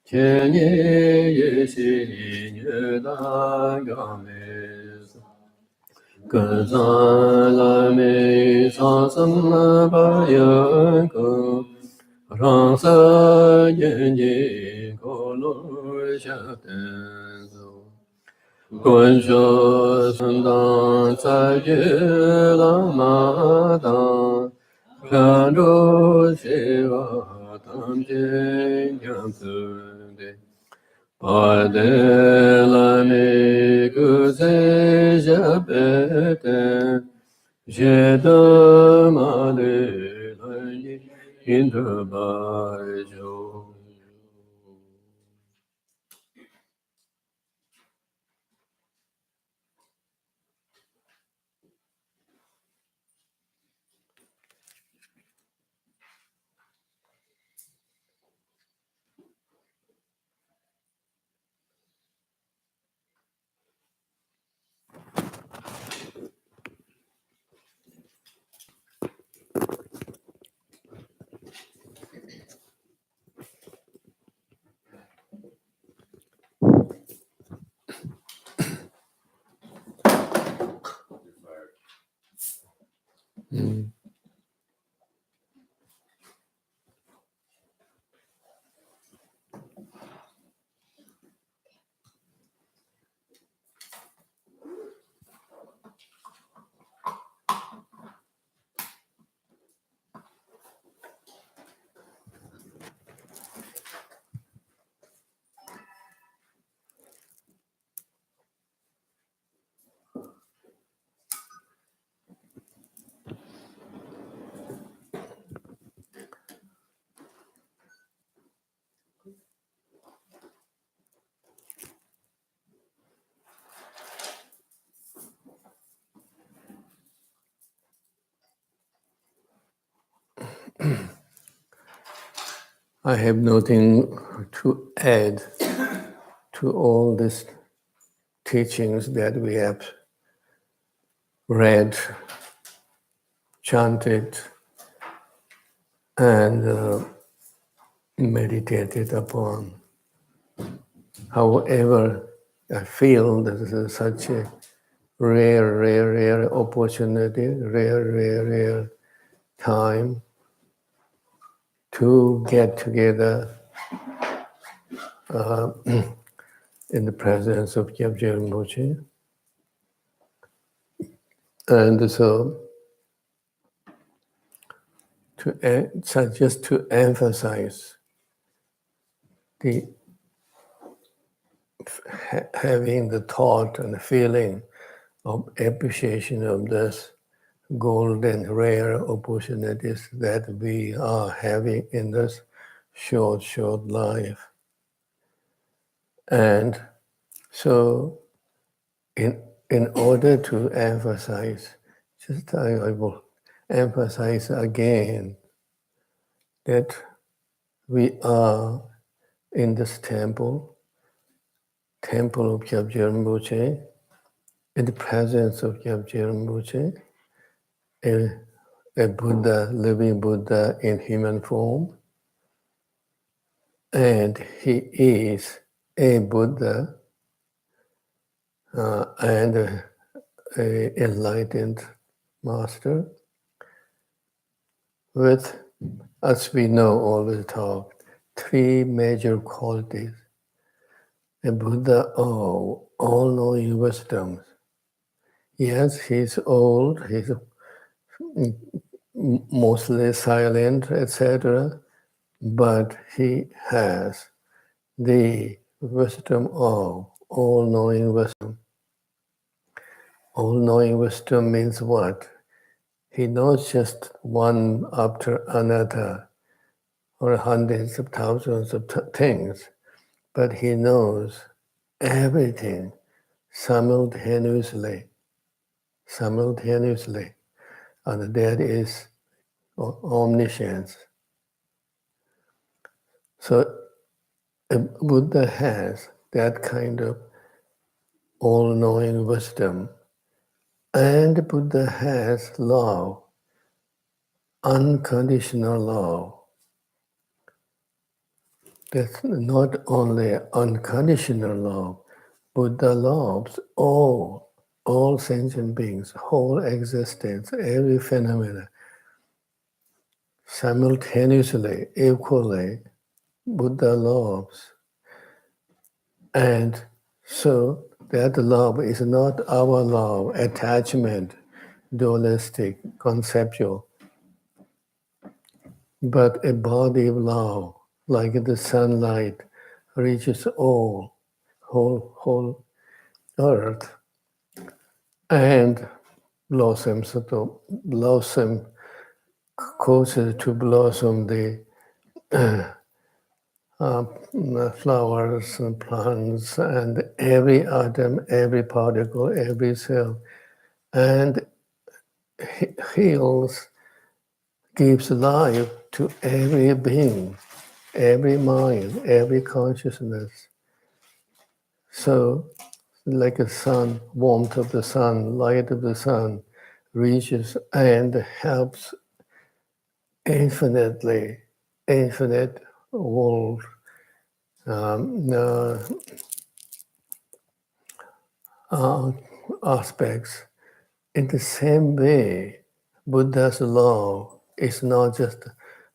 Kenye yeshi nyeda games. Kazan la me sansam la bayan ko. Rangsa yenye kolor shaten zo. Gunsho sundang cai ju la ma dang. Shandu shiva tam jing yam su de. Pade la me gu se jabete. Jeda ma de la yi in the bai jo. I have nothing to add to all these teachings that we have read, chanted, and meditated upon. However, I feel that this is such a rare opportunity, rare time to get together in the presence of Gyabje Rinpoche. And so, just to emphasize the having the thought and the feeling of appreciation of this golden, rare opportunities that we are having in this short life. And so, in order to emphasize, I will emphasize again that we are in this temple of Gyabje Rinpoche, in the presence of Gyabje Rinpoche, a Buddha, living Buddha in human form, and he is a Buddha and an enlightened master with, as we know, always talk, three major qualities. A Buddha of all-knowing wisdom. Yes, he's old, he's mostly silent, etc., but he has the wisdom of all-knowing wisdom. All-knowing wisdom means what? He knows just one after another, or hundreds of thousands of things, but he knows everything simultaneously, and that is omniscience. So a Buddha has that kind of all-knowing wisdom, and Buddha has love, unconditional love. That's not only unconditional love, Buddha loves all sentient beings, whole existence, every phenomena, simultaneously, equally, Buddha loves. And so that love is not our love, attachment, dualistic, conceptual, but a body of love, like the sunlight reaches whole earth, and blossoms causes to blossom the flowers and plants and every atom, every particle, every cell, and heals, gives life to every being, every mind, every consciousness. So, like a sun, warmth of the sun, light of the sun reaches and helps infinite world aspects. In the same way, Buddha's love is not just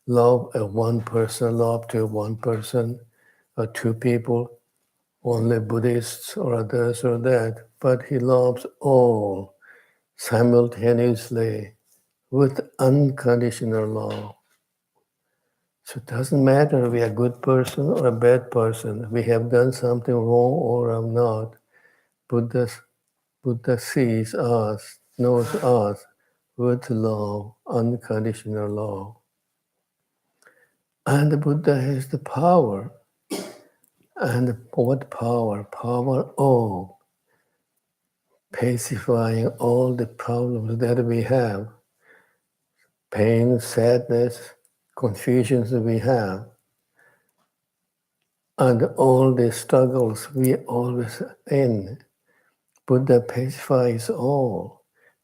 love of one person, love to one person or two people, only Buddhists or others or that, but he loves all simultaneously with unconditional love. So it doesn't matter if we are a good person or a bad person, we have done something wrong or I'm not. Buddha sees us, knows us with love, unconditional love. And the Buddha has the power. And what power? Power of pacifying all the problems that we have, pain, sadness, confusions that we have, and all the struggles we always in. Buddha pacifies all.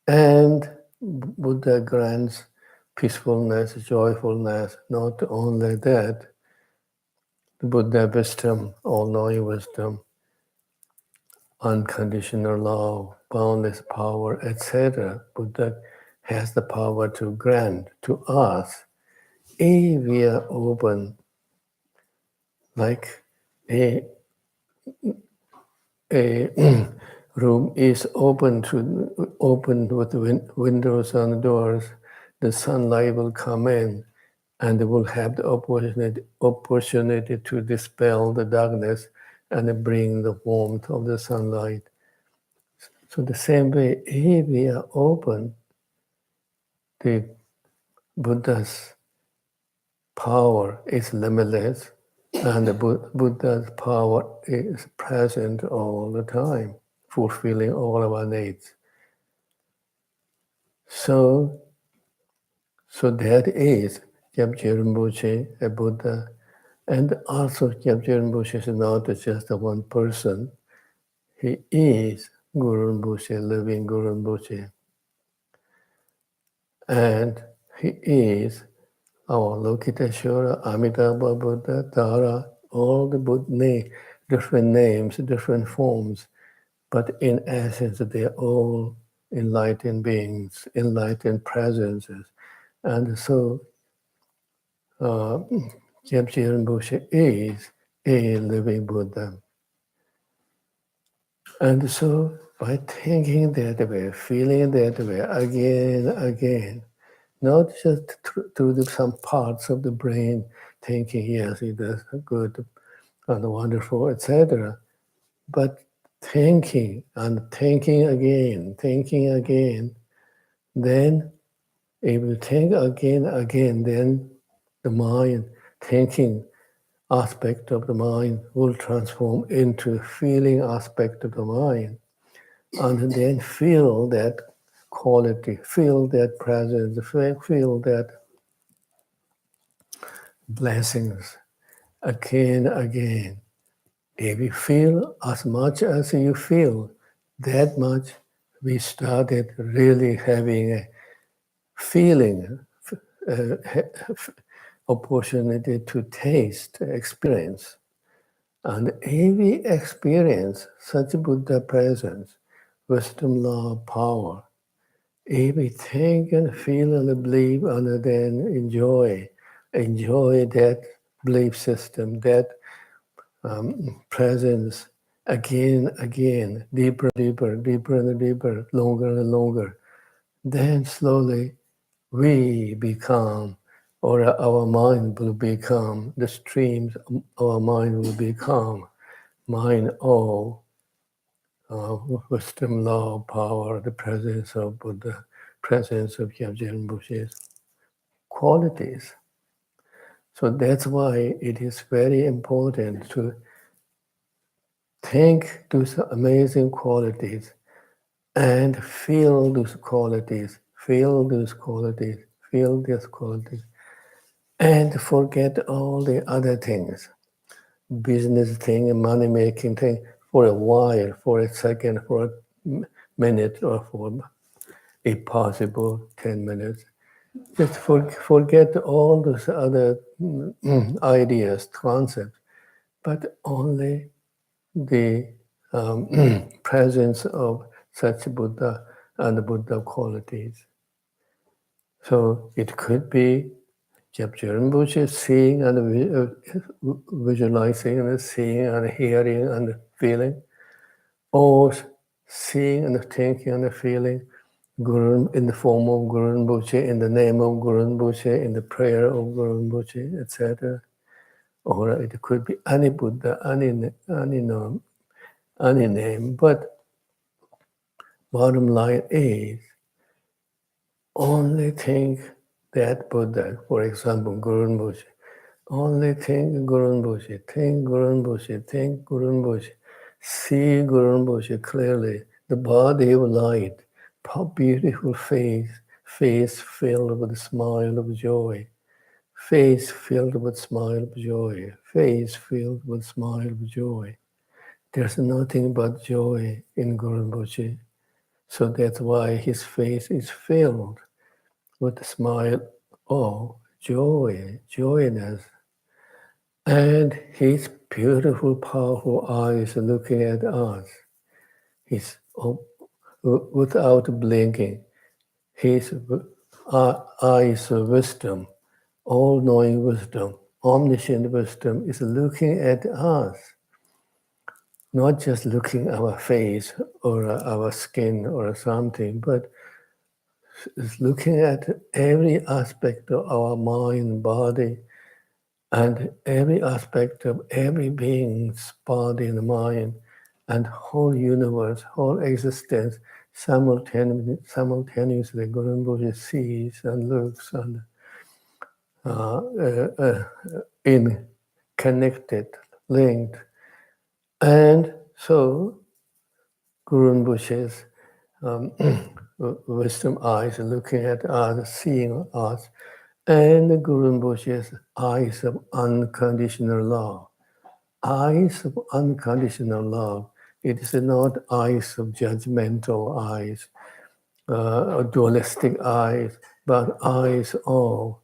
And Buddha grants peacefulness, joyfulness. Not only that, the Buddha wisdom, all-knowing wisdom, unconditional love, boundless power, etc. Buddha has the power to grant to us if we are open, like a room is open with windows and doors, the sunlight will come in and will have the opportunity to dispel the darkness and bring the warmth of the sunlight. So the same way, if we are open, the Buddha's power is limitless, and the Buddha's power is present all the time, fulfilling all of our needs. So that is Gyabje Rinpoche, a Buddha, and also Gyabje Rinpoche is not just one person. He is Guru Rinpoche, living Guru Rinpoche, and he is our Lokiteshvara, Amitabha Buddha, Tara, all the Buddha, different names, different forms, but in essence, they are all enlightened beings, enlightened presences. And so, Gyabje Rinpoche is a living Buddha. And so, by thinking that way, feeling that way again, not just through some parts of the brain thinking, yes, it is good and wonderful, etc. But thinking and thinking again, then if you think again, then the mind, thinking aspect of the mind will transform into feeling aspect of the mind. And then feel that quality, feel that presence, feel that blessings again. If you feel as much as you feel, that much we started really having a feeling, opportunity to taste, experience. And every experience such Buddha presence, wisdom, love, power, every think and feel and believe and then enjoy that belief system, that presence again, deeper, deeper, deeper and deeper, longer and longer. Then slowly we become, or our mind will become, the streams, our mind will become mind of wisdom, love, power, the presence of Buddha, presence of Gyaltsen Rinpoche's qualities. So that's why it is very important to think those amazing qualities and feel those qualities, feel those qualities, feel these qualities, and forget all the other things, business thing and money making thing, for a while, for a second, for a minute, or for, if possible, 10 minutes. Just forget all those other ideas, concepts, but only the presence of such Buddha and Buddha qualities. So it could be Gyaltsen Rinpoche seeing and visualizing and seeing and hearing and feeling, or seeing and thinking and feeling Guru in the form of Guru Rinpoche, in the name of Guru Rinpoche, in the prayer of Guru Rinpoche, etc. Or it could be any Buddha, any name, but bottom line is only think that Buddha, for example, Guru Rinpoche. Only think Guru Rinpoche, think Guru Rinpoche, think Guru Rinpoche. See Guru Rinpoche clearly, the body of light, beautiful face filled with a smile of joy, face filled with smile of joy, face filled with smile of joy. There's nothing but joy in Guru Rinpoche. So that's why his face is filled with a smile of joy, joyness. And his beautiful, powerful eyes looking at us. His, without blinking, his eyes of wisdom, all-knowing wisdom, omniscient wisdom is looking at us. Not just looking at our face or our skin or something, but is looking at every aspect of our mind, body, and every aspect of every being's body and mind, and whole universe, whole existence, simultaneously, Guru Rinpoche sees and looks and in connected, linked. And so Guru Rinpoche's wisdom eyes looking at us, seeing us, and the Guru Rinpoche's eyes of unconditional love. Eyes of unconditional love. It is not eyes of judgmental eyes, dualistic eyes, but eyes of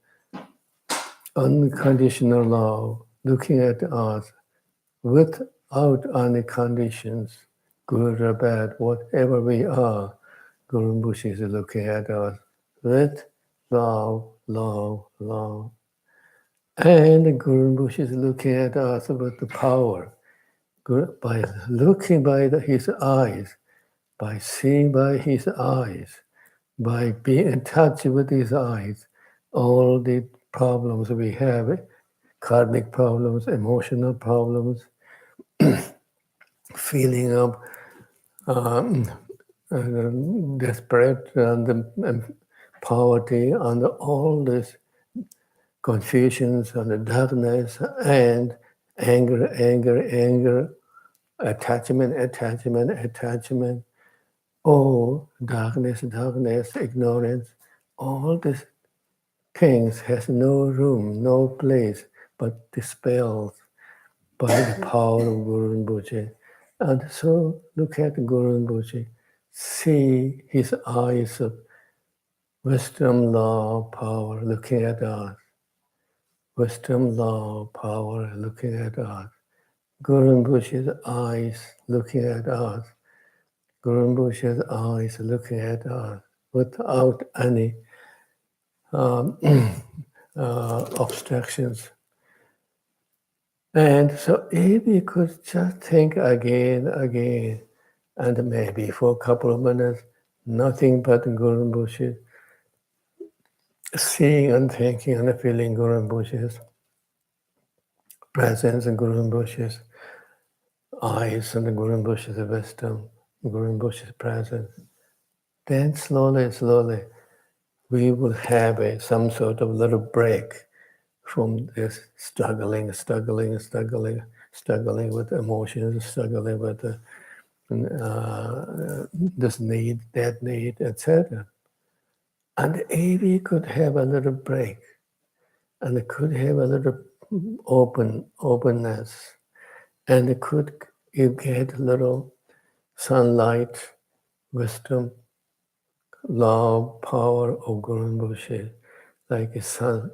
unconditional love, looking at us without any conditions, good or bad, whatever we are. Guru Rinpoche is looking at us with love, love, love. And Guru Rinpoche is looking at us with the power. By looking by his eyes, by seeing by his eyes, by being in touch with his eyes, all the problems we have, karmic problems, emotional problems, feeling of desperate and poverty, and all this confusions and the darkness and anger, attachment, oh, darkness, ignorance, all these things has no room, no place, but dispelled by the power of Guru Rinpoche. And so look at Guru Rinpoche, see his eyes of wisdom, love, power looking at us. wisdom, love, power looking at us. Guru Rinpoche's eyes looking at us. Guru Rinpoche's eyes looking at us without any obstructions. And so if we could just think again, and maybe for a couple of minutes, nothing but Guru Rinpoche, seeing and thinking and feeling Guru Rinpoche's presence and Guru Rinpoche's eyes and the Guru Rinpoche's wisdom, Guru Rinpoche's presence. Then slowly, we will have some sort of little break from this struggling with emotions, struggling with this need, that need, etc. And if we could have a little break, and it could have a little openness, and it could you get a little sunlight, wisdom, love, power of Guru Rinpoche, like sun,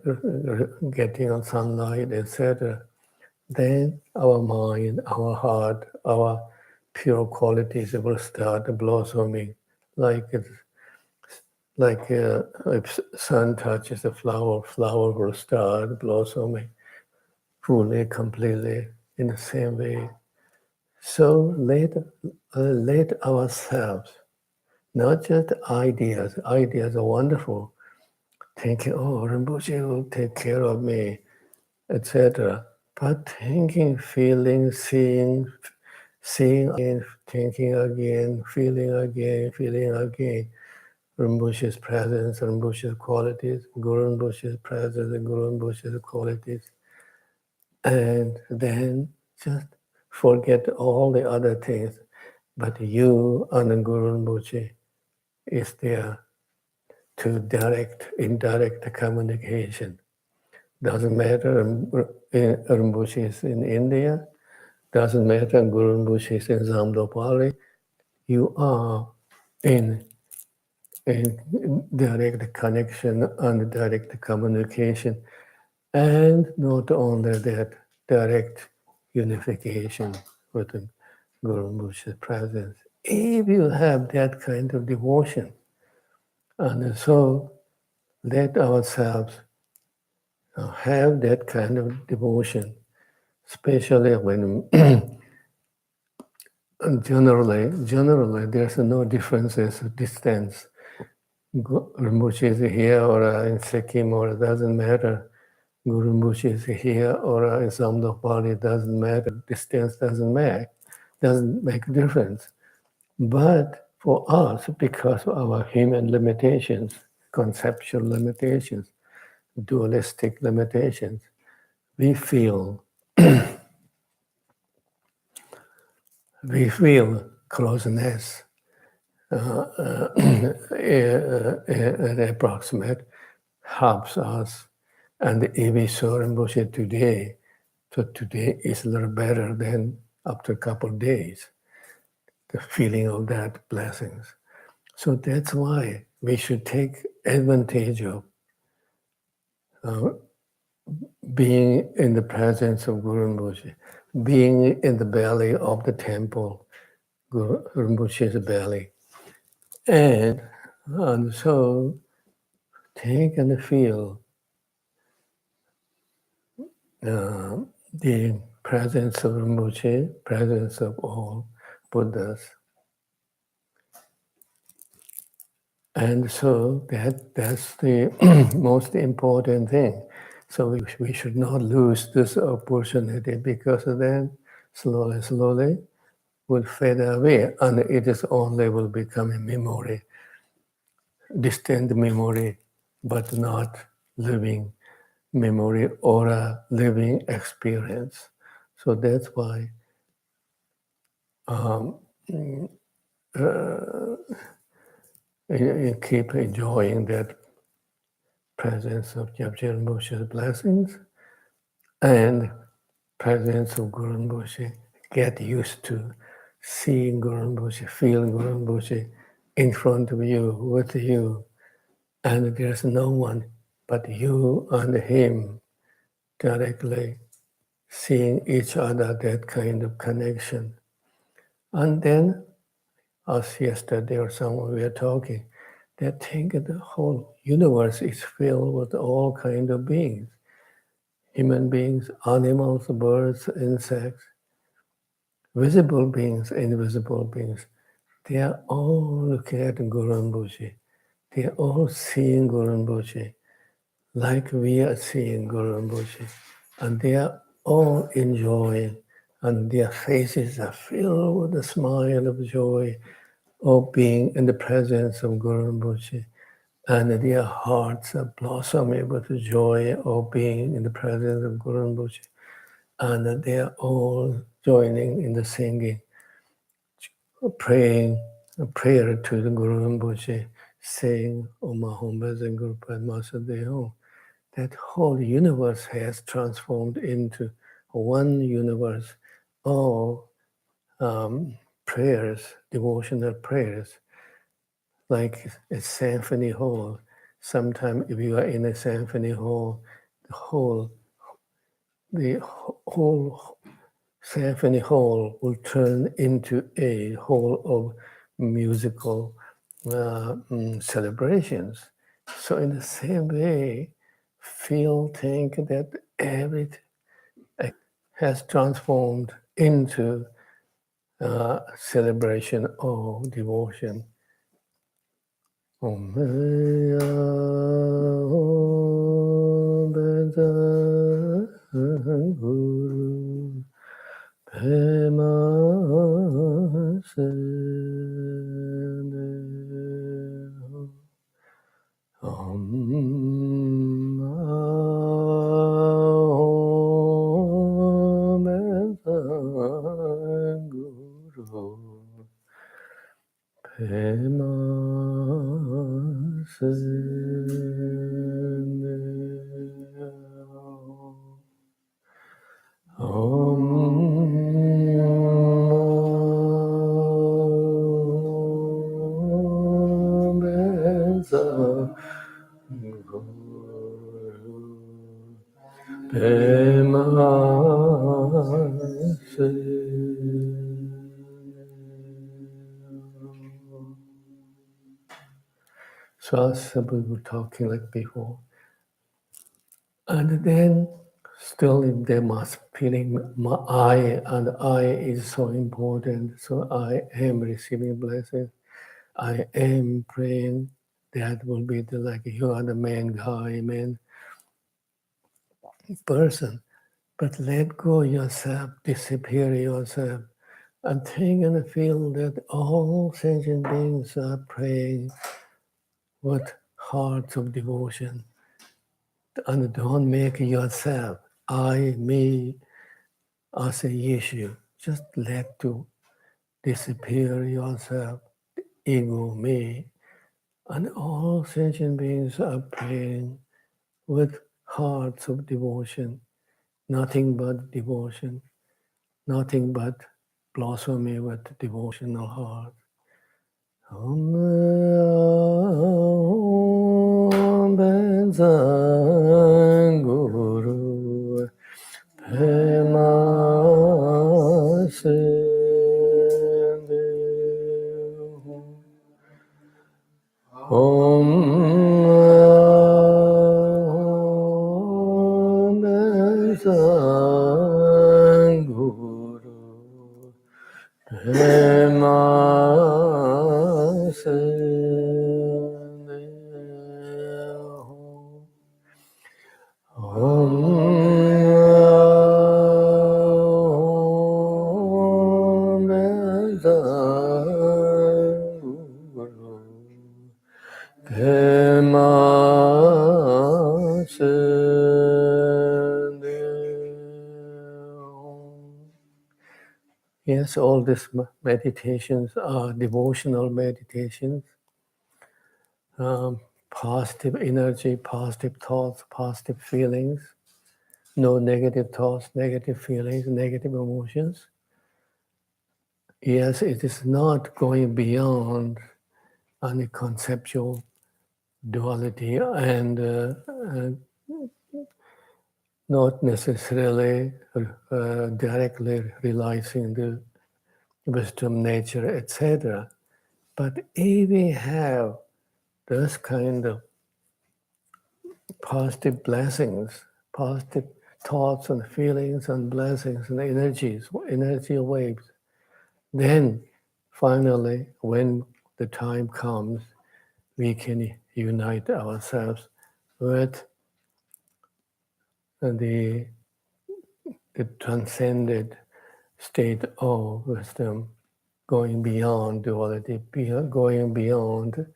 getting on sunlight, etc. Then our mind, our heart, our pure qualities will start blossoming, like if sun touches the flower, flower will start blossoming fully, completely in the same way. So let ourselves, not just ideas. Ideas are wonderful. Thinking, oh, Rinpoche will take care of me, etc. But thinking, feeling, seeing again, thinking again, feeling again. Rinpoche's presence, Rinpoche's qualities, Guru Rinpoche's presence, and Guru Rinpoche's qualities. And then just forget all the other things. But you and the Guru Rinpoche is there to indirect communication. Doesn't matter Rinpoche is in India, doesn't matter Guru Rinpoche is in Zamdopali, you are in direct connection and direct communication, and not only that, direct unification with the Guru Rinpoche's presence. If you have that kind of devotion, and so let ourselves have that kind of devotion, especially when generally there's no differences of distance. Rinpoche is here or in Sikkim, or it doesn't matter. Guru Rinpoche is here or in Zamdopali, it doesn't matter. Distance doesn't make a difference. But for us, because of our human limitations, conceptual limitations, dualistic limitations, we feel closeness, an approximate helps us. And if we saw Rinpoche today, so today is a little better than after a couple of days, the feeling of that blessings. So that's why we should take advantage of being in the presence of Guru Rinpoche, being in the belly of the temple, Guru Rinpoche's belly. And so take and feel the presence of Rinpoche, presence of all Buddhas. And so that's the most important thing. So we should not lose this opportunity, because then slowly will fade away, and it is only will become a memory, distant memory, but not living memory or a living experience. So that's why you keep enjoying that presence of Gyabje Rinpoche's blessings and presence of Guru Rinpoche. Get used to seeing Guru Rinpoche, feeling Guru Rinpoche in front of you, with you, and there's no one but you and him. directly seeing each other, that kind of connection. And then, as yesterday or someone we were talking, they think the whole universe is filled with all kinds of beings. Human beings, animals, birds, insects, visible beings, invisible beings. They are all looking at Guru Rinpoche. They are all seeing Guru Rinpoche like we are seeing Guru Rinpoche. And they are all enjoying, and their faces are filled with a smile of joy of being in the presence of Guru Rinpoche. And their hearts are blossoming with the joy of being in the presence of Guru Rinpoche. And they are all joining in the singing, praying a prayer to the Guru Rinpoche, saying, Om Ahom Bhajan Guru Padma Sadehom. That whole universe has transformed into one universe of prayers, devotional prayers, like a symphony hall. Sometimes if you are in a symphony hall, the whole symphony hall will turn into a hall of musical celebrations. So in the same way, think that everything has transformed into celebration of devotion. Om Guru Pema Om Guru Pema So as we were talking like before. And then still they must feeling my I is so important. So I am receiving blessings. I am praying. That will be like you are the main guy, main person. But let go yourself, disappear yourself, and think and feel that all sentient beings are praying with hearts of devotion. And don't make yourself, I, me, as a issue. Just let to disappear yourself, ego, me. And all sentient beings are praying with hearts of devotion, nothing but devotion, nothing but blossoming with devotional heart. Om Benzang Guru Pema Om Benzang Guru Pema Yes, all these meditations are devotional meditations. Positive energy, positive thoughts, positive feelings. No negative thoughts, negative feelings, negative emotions. Yes, it is not going beyond any conceptual duality and not necessarily directly realizing the wisdom, nature, etc. But if we have those kind of positive blessings, positive thoughts and feelings and blessings and energies, energy waves, then finally, when the time comes, we can unite ourselves with the transcended state of wisdom, going beyond duality, going beyond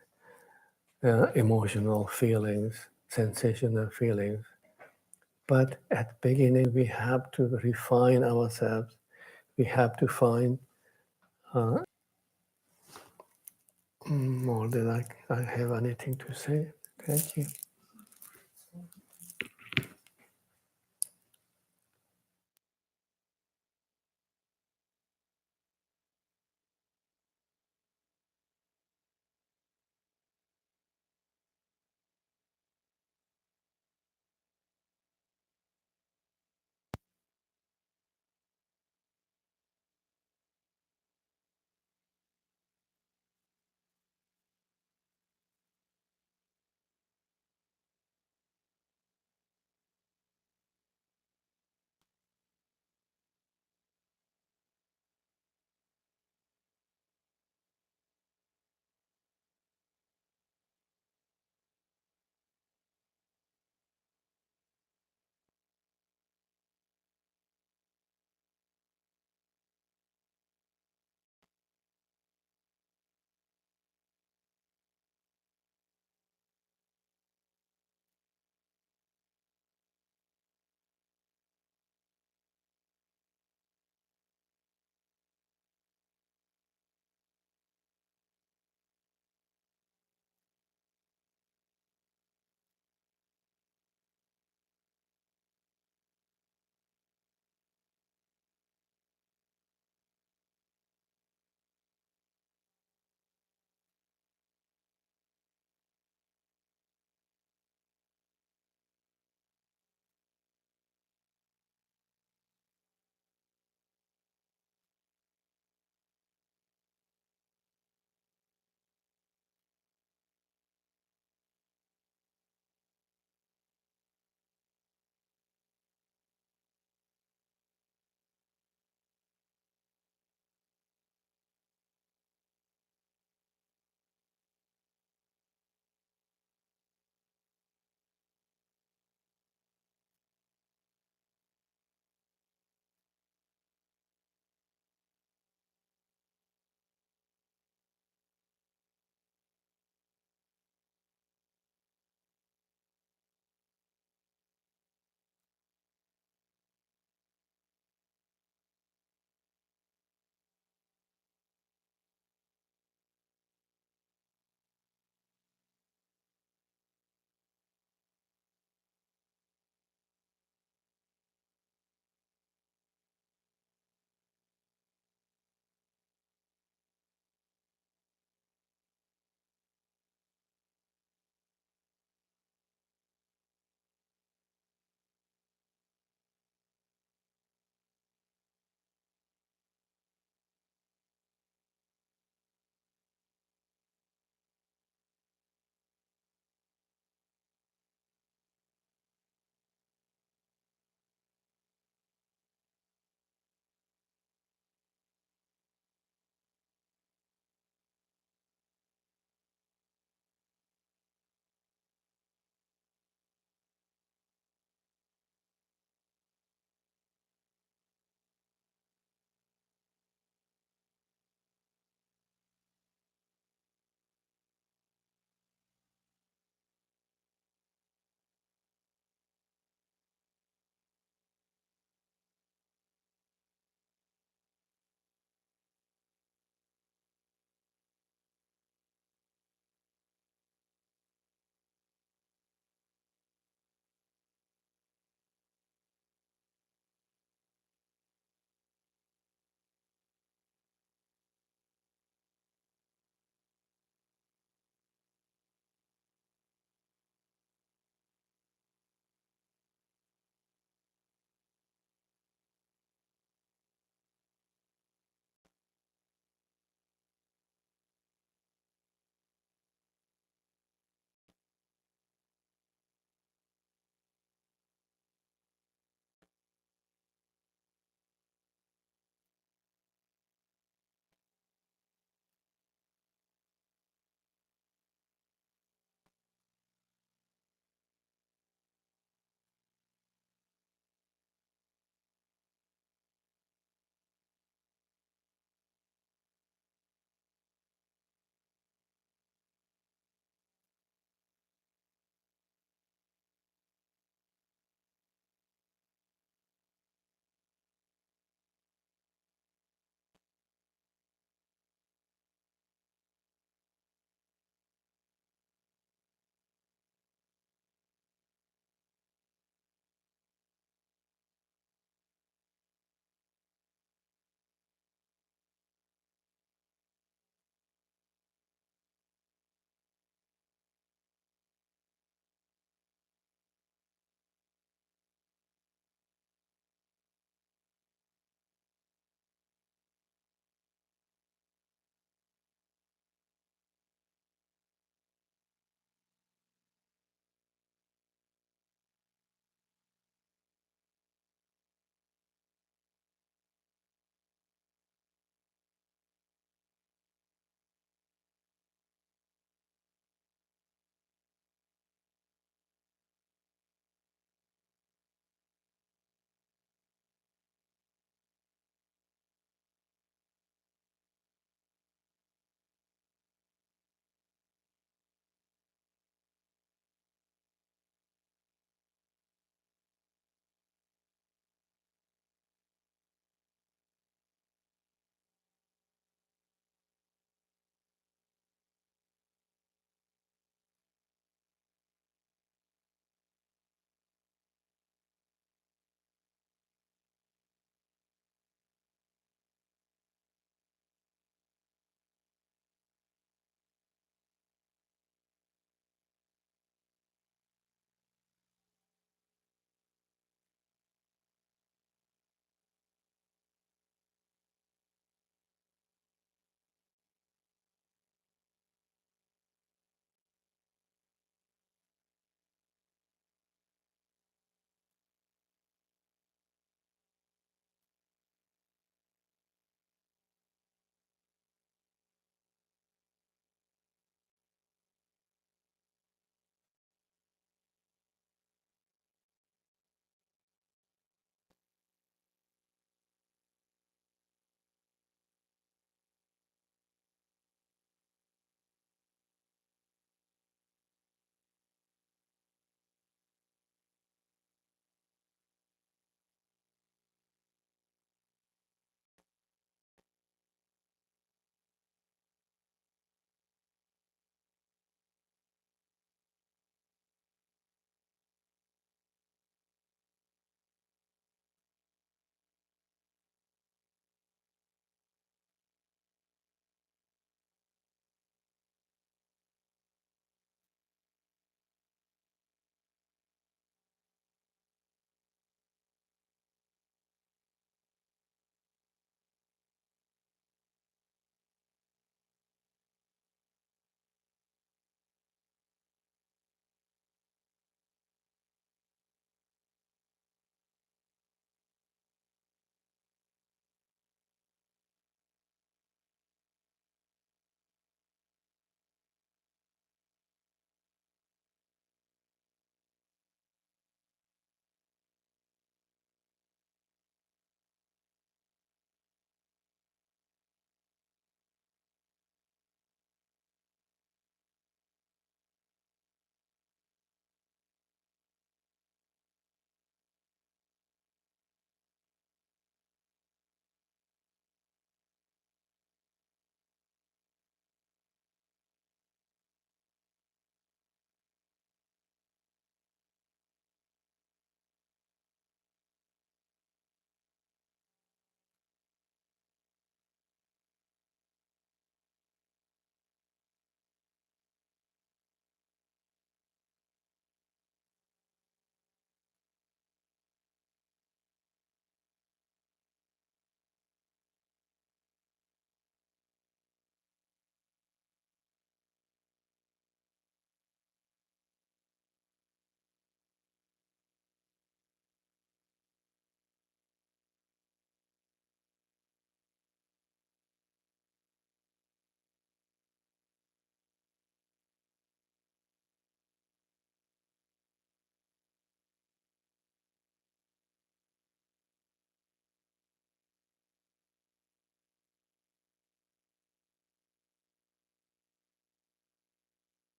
emotional feelings, sensational feelings. But at the beginning, we have to refine ourselves. We have to find more than I have anything to say. Thank you.